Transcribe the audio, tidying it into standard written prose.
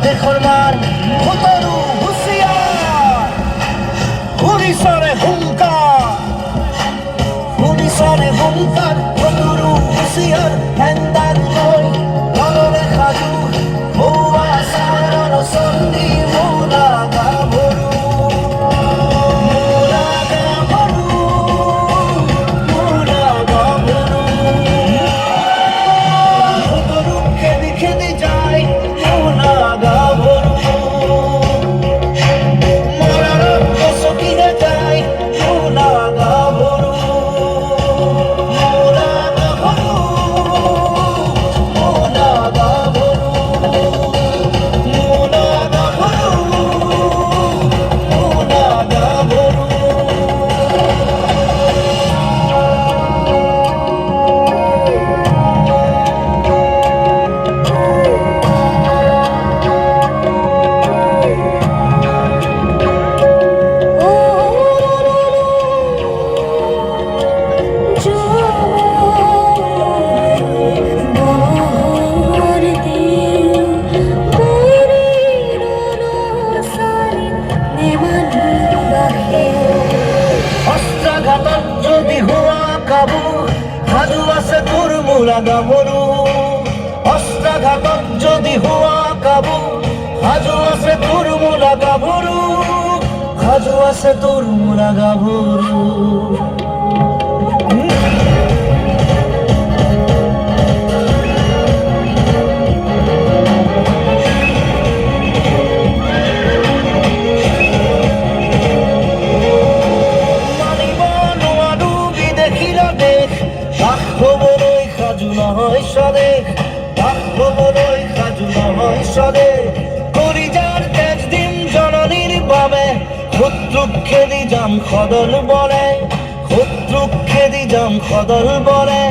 দেখর মান ভুতরু হুঁশিয়ার পুলিশরে হুঙ্কার পুলিশরে হুঙ্কার ভুতরু হুঁশিয়ার হ্যান্দার নই নররে খাজু ভৌয়া সারণ সন্ধি মোলা গাভরু যদি হুয়া কাবু হাজু আছে তোর মোলা গাভরু অস্ত্রাঘাতক যদি হুয়া কাবু হাজু আছে তোর মোলা গাভরু হাজু আছে তোর মোলা গাভরু সদেখ বাক্যবলই খাজু নহয় সদেখ করিজার তেজ দিন জননীর বাবে শত্রুক খেদি যাম খদল বলে শত্রুক খেদি যাম খদল বলে